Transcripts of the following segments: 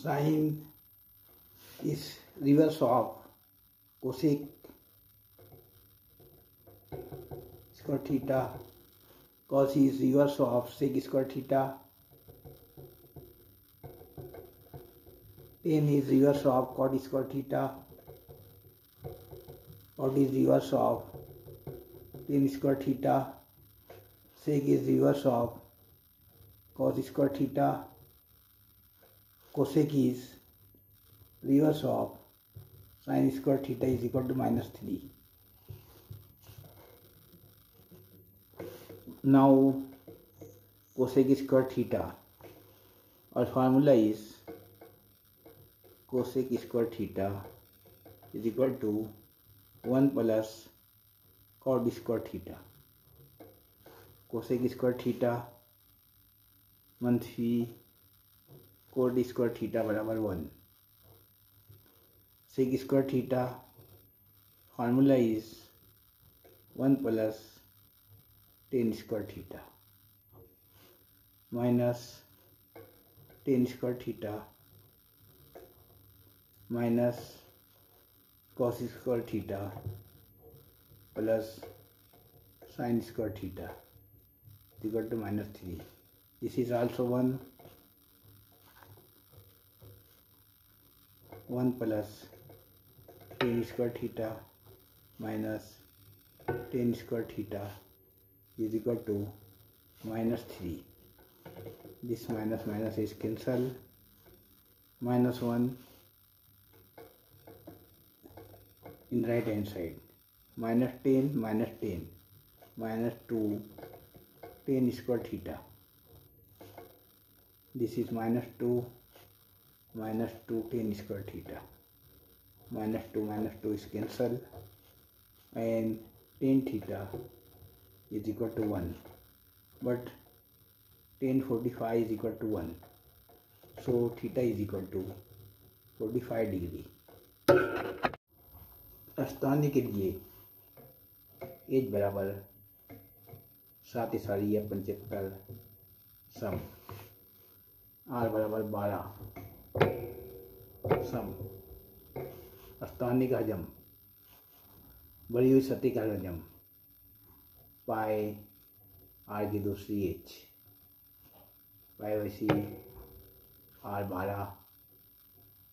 Sine is reverse of cosec square theta. Cos is reverse of sec square theta. Tan is reverse of cot square theta. Cot is reverse of tan square theta. Sec is reverse of cos square theta. Cosec is reverse of sin square theta is equal to -3. Now cosec square theta, our formula is cosec square theta is equal to 1 plus cot square theta. Cosec square theta मंथी cot square theta बराबर 1. sec square theta formula is 1 plus tan square theta minus tan square theta minus cos square theta plus sin square theta is equal to -3. This is also 1 plus tan square theta minus tan square theta is equal to -3. This minus minus is cancel. -1 in right hand side. -10 -10 -2 tan square theta. This is -2 -2 tan square theta. -2 is cancel and tan theta is equal to 1, but tan 45 is equal to 1, so theta is equal to 45 degree. Astane के लिए H बराबर 7 * 75 सम, are बराबर 12 सम, अस्ताने का हजम, बढ़ी हुई सतह का हजम, पाए आर की दूसरी एच, पाए वैसी आर 12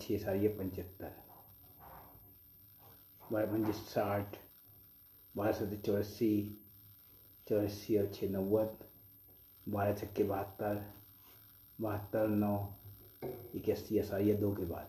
6 * 75, 12 × 5 = 60, 12 × 7 = 84, 84 और 6 = 90, 12 × 6 = 72, 72 9 81 = 2 के बाद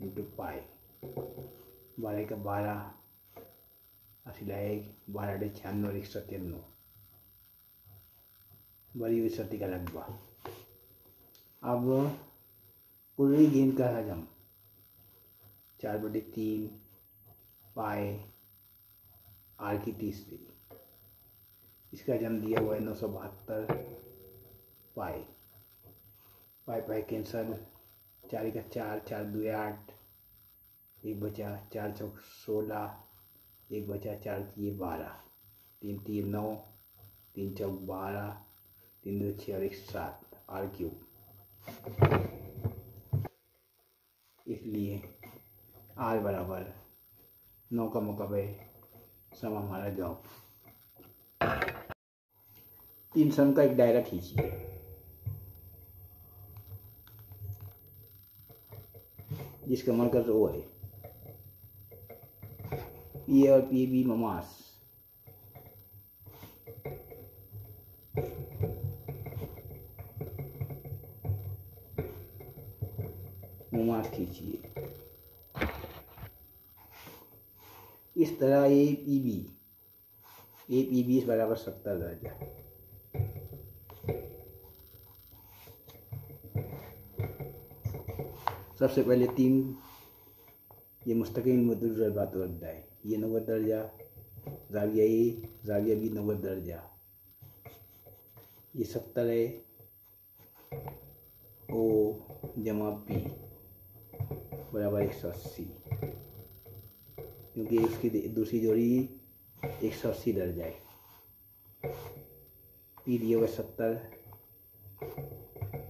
इंटू पाई, 12 का 12 = 12 × 96 और 193, बड़ी हुई सतह का लगभग। अब पूरी गेंद का हजम 4/3 पाए आर की तीसरी, इसका हजम दिया हुआ है 972 पाए, पाए कैंसल, 4 का 4 4 2 8, 1 बचा, 4 चौक 16, 1 बचा, 4 3 12, 3 3 9, 3 चौक 12, 3 2 6 और 1 7 आर क्यूब। इसलिए आर बराबर 9 का मुकाबले सम हमारा जवाब। 3 सम का एक दायरा खींचिए। जिसका मरकज ओ है, पी और पी बी ममास, ममास खींचिए। इस तरह ए पी बी बराबर 70 दर्जा। सबसे पहले 3 ये मुस्तकिल मदूर ज़रबात रद्दा है, ये 90 दर्जा, ज़ाविया ए ज़ाविया बी 90 दर्जा, ये 70 है, ओ जमा पी बराबर 180, क्योंकि इसकी दूसरी जोड़ी 180 दर्जा है। पी दिया हुआ 70,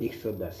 110.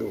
2.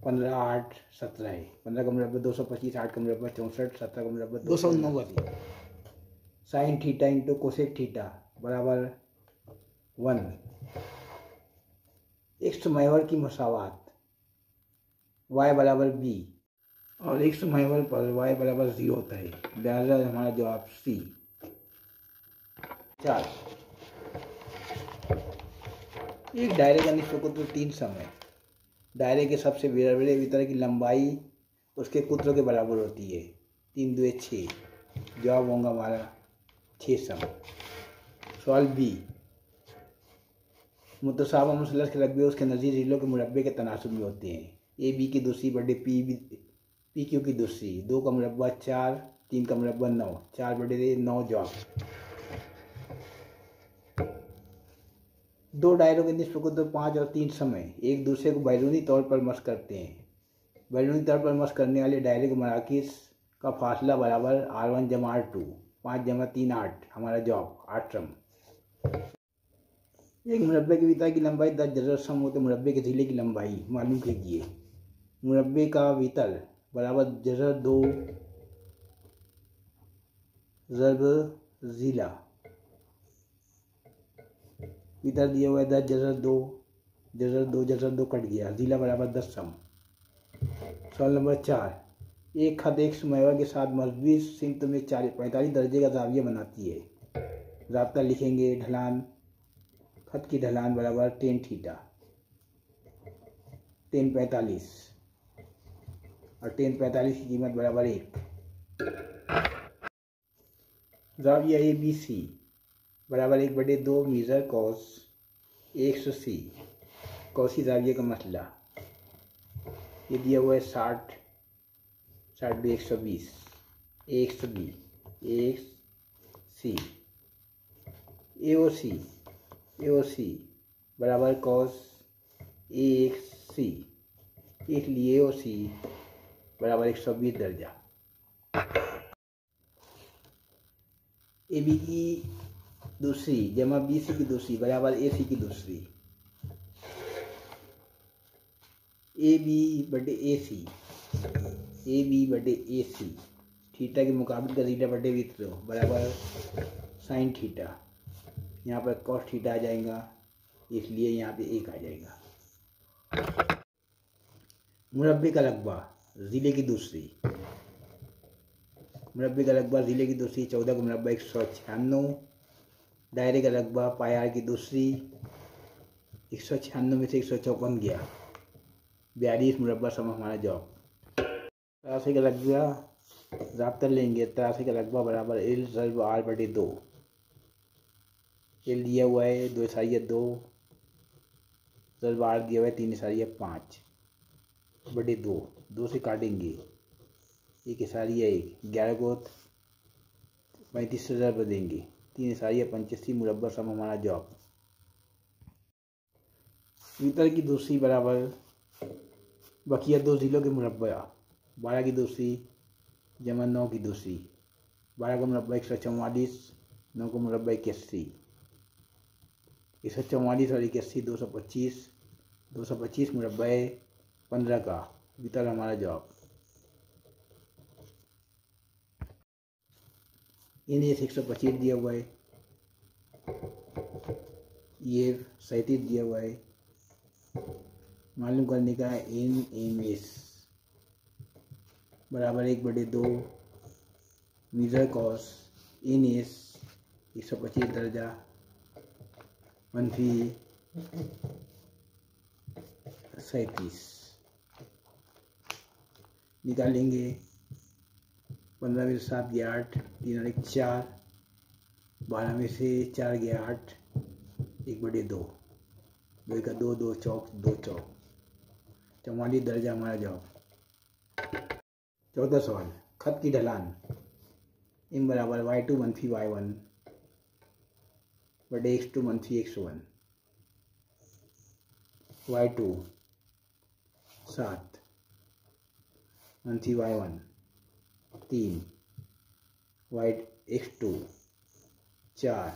15 8 17 है। 15 का मुरब्बा 225, 8 का मुरब्बा 64, 17 का मुरब्बा 289। Sine theta into cosec theta बराबर 1। एक्स महवर की मसावात y बराबर b और एक्स महवर पर y बराबर 0 होता है, लिहाजा हमारा जवाब C। 4, एक दायरे का निश्चित कुत्र 3 सम है। दायरे के सबसे बड़े वितरण की लंबाई उसके कुत्रों के बराबर होती है। 3 2 6, जवाब होगा हमारा 6 सम। सवाल बी, मुतसावा मुसलस के रकबे उसके नज़ीर जिलों के मुरब्बे के तनासुब में होते हैं। ए बी की दूसरी बटे पी क्यू की दूसरी। 2 का मुरब्बा 4, 3 का मुरब्बा 9, 4 बटे 9 जवाब। 2 दायरों के निस्फ कुत्र 5 और 3 समय एक दूसरे को बैरूनी तौर पर मस करते हैं। बैरूनी तौर पर मस करने वाले दायरे के मराकिज़ का फासला बराबर R1 जमा R2। 5 जमा 3 8, हमारा जवाब 8 सम। एक मुरब्बे के वितर की लंबाई 10 जज़र सम होते मुरब्बे के ज़िले की लंबाई मालूम कीजिए। मुरब्बे का वितर बराबर जज़र 2 ज़रब ज़िला। वितर दिया हुआ है 10 जज़र 2, जज़र 2 कट गया, ज़िला बराबर 10 सम। सवाल नंबर 4, एक खत एक महवर के साथ मजबूत सिमत में 45 दर्जे का ज़ाविया बनाती है। ज़ाब्ता लिखेंगे। ढलान, खत की ढलान बराबर टेन थीटा, टेन 45 और टेन 45 की कीमत बराबर 1। ज़ाविया ABC बराबर 1/2 मीज़र कॉस 180। कौसी ज़ाविये का मसला ये दिया हुआ है 60 120 120 1 सी AOC बराबर कॉस 1C, इसलिए AOC बराबर 120 दर्जा। AB की दूसरी जमा BC की दूसरी बराबर AC की दूसरी। AB बटे AC थीटा के मुकाबले का थीटा बटे वित्र बराबर साइन थीटा। यहाँ पर कॉस थीटा आ जाएगा, इसलिए यहाँ पे 1 आ जाएगा। मुरब्बे का रकबा ज़िले की दूसरी। मुरब्बे का रकबा ज़िले की दूसरी 14 का मुरब्बा 196। दायरे का रकबा पायार की दूसरी 196 में से 154 गया, 42 मुरब्बा सम हमारा जवाब। 83 का रकबा ज़ाब्ता लेंगे। 83 का रकबा बराबर L ज़रब R/2। L दिया हुआ है 2 ज़रब R दिया हुआ है 3 5/2। 2 से काटेंगे 1 11 को 35 से ज़रब देंगे 3 85 मुरब्बा सम हमारा जवाब। वितर की दूसरी बराबर बकिया 2 ज़िलों के मुरब्बा 12 की दूसरी जमा 9 की दूसरी। 12 का मुरब्बा 144, 9 का मुरब्बा 81। 144 और 81 225 मुरब्बा 15 का वितर हमारा जवाब। इन्हें 125 दिया हुआ है, ये 37 दिया हुआ है। मालूम करने का NMS बराबर 1/2 मीज़र कॉस NS 125 दर्जा -37 निकालेंगे। 15 में से 7 गया 8, 3 और 1 4, 12 में से 4 गया 8, 1/2 2 का 2 2 चौक 2 चौक 44 दर्जा हमारा जवाब। 14 सवाल, खत की ढलान M बराबर y2 - y1 बटे x2 - x1। y2 7 - y1 3, x2 4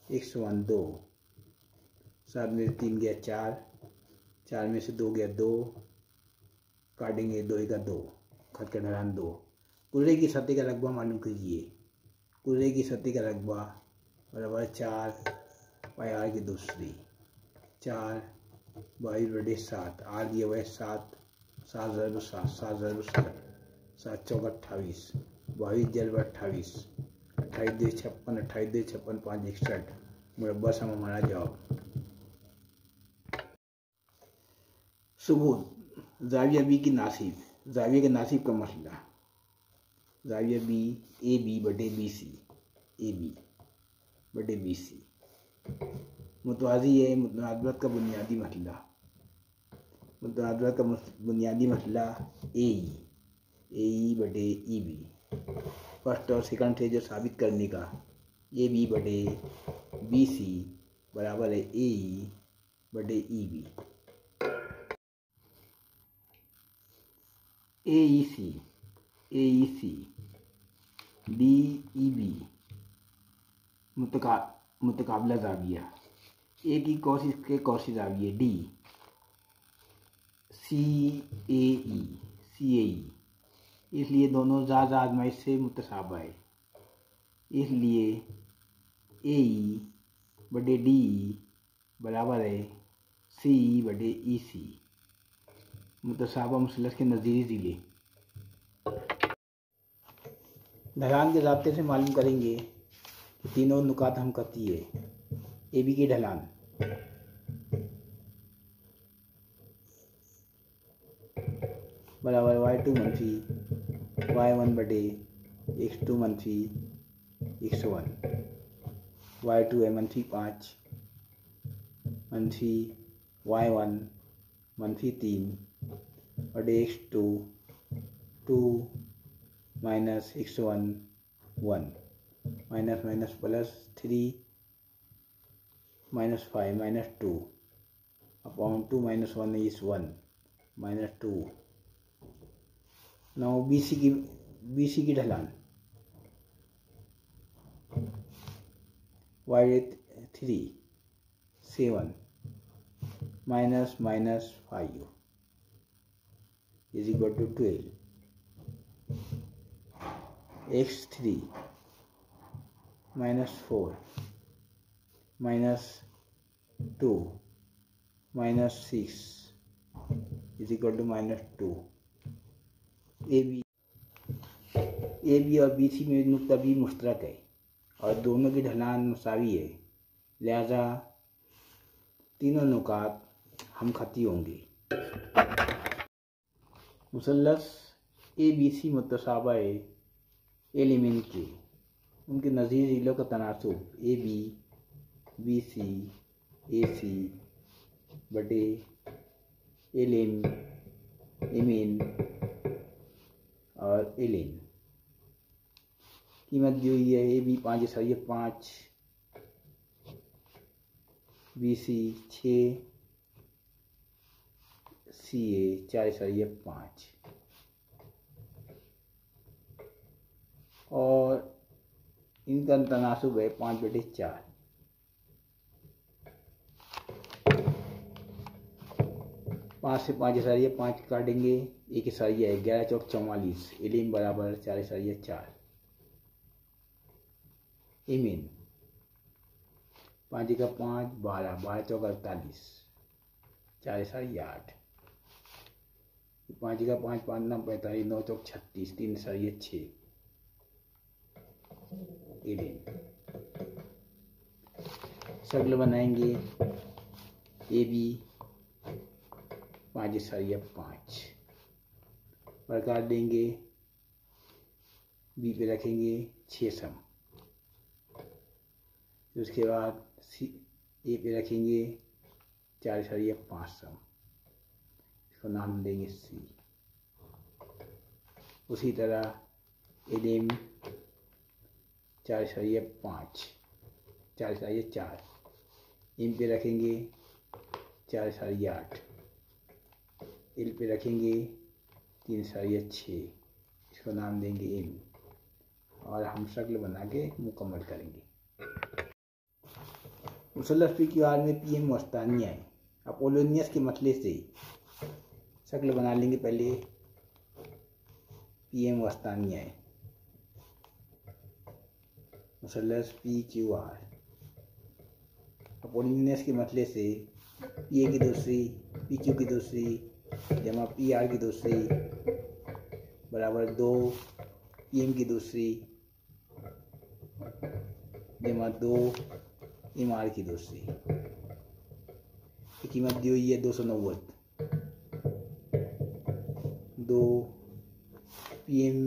x1 2, 7 में से 3 गया 4, 4 में से 2 गया 2, काटेंगे, 2 × 2, खत का ढलान 2। कुर्रे की सतह का रकबा मालूम कीजिए। कुर्रे की सतह का रकबा बराबर 4 पाई आर की दूसरी, 4 22/7। आर दिया हुआ है 7, 7 × 7, 7 × 7, 7 × 4 = 28, 22 × 28, 28 × 2 = 56, 28 × 2 = 56, 5 × 1 = 60। मुरब्बा सम हमारा जवाब। सबूत ज़ाविया बी की नासिब, ज़ाविया के नासिब का मसला। ज़ाविया बी AB/BC, AB/BC मुतवाज़ी है। मुतनाज़बत का बुनियादी मसला, मुतनाज़बत का बुनियादी मसला AE/EB। फर्स्ट और सेकंड से जो साबित करने का, AB/BC बराबर है AE/EB। AEC DEB मुतकाबला ज़ाविया। ए की कौस इसके कौसी ज़ाविये D, CAE, इसलिए दोनों ज़ाद आज़माइश से मुतसाबा है। इसलिए AE/DE बराबर है CE/EC। मुतसाबा मुसलस के नज़ीरी ज़िले। ढलान के ज़ाब्ते से मालूम करेंगे कि तीनों नुकात हम खती है। AB की ढलान बराबर y2 - y1/x2 - x1। y2 है -5, -y1 -3 बटे x2 2 - x1 1 - +3 -5 -2 upon 2 - 1 is 1 -2। now BC की ढलान y3 7 -5 is equal to 12। x3 -4 -2 -6 is equal to -2। AB और BC में नुक्ता भी मुश्तरक है और दोनों की ढलान मुसावी है, लिहाजा तीनों नुकात हम खती होंगे। मुसल्लस ABC मुतसाबा है एलिमेंट के, उनके नज़ीर ज़िलों का तनासुब AB BC AC बटे LM MN और LN। कीमत दी हुई है AB 5/5, BC 6, CA 4/5 और इनका तनासुब है 5/4। 5 से 5/5 काटेंगे, 1 है 11 × 4 = 44, एलिम बराबर 4/4। एमिन 5 × 5 12, 12 × 4 = 48, 4/8। 5 × 5 5 9 45, 9 × 4 = 36, 3/6। एलिन शक्ल बनाएंगे AB 5/5 प्रकार देंगे, B पे रखेंगे 6 सम, उसके बाद A पे रखेंगे 4/5 सम, इसको नाम देंगे C। उसी तरह एलिम 4/5 4/4, M पे रखेंगे 4/8, L पे रखेंगे 3/6, इसको नाम देंगे M और हम शक्ल बना के मुकम्मल करेंगे। मुसल्लस PQR में PM वस्तानिया है। अपोलोनियस के मसले से शक्ल बना लेंगे। पहले PM वस्तानिया है, मुसल्लस PQR। अपोलिनियस के मसले से PA की दूसरी PQ की दूसरी जमा PR की दूसरी बराबर 2 PM की दूसरी जमा 2 MR की दूसरी की कीमत दी हुई है 290। 2 PM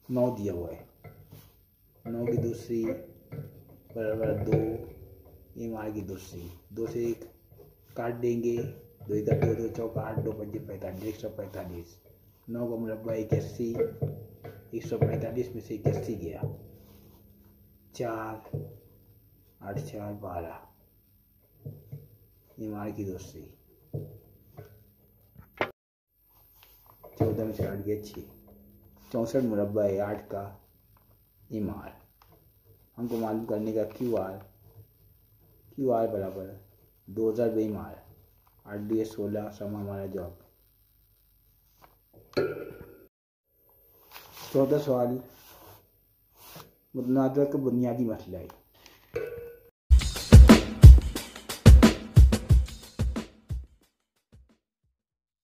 9 दिया हुआ है, 9 की दूसरी बराबर 2 MR की दूसरी। 2 से 1 काट देंगे, 2 इधर 2 2 चौका 8 2 5 45 145। 9 का मुरब्बा 81, 145 में से 81 गया। 4 8 4 12 MR की दूसरी। 14 में से 8 गया 6। 64 मुरब्बा है 8 का MR। हमको मालूम करने का QR बराबर 2000 MR। 8 दिए 16 समा हमारा जवाब। 14 सवाल मुतनाज़ा का बुनियादी मसला है।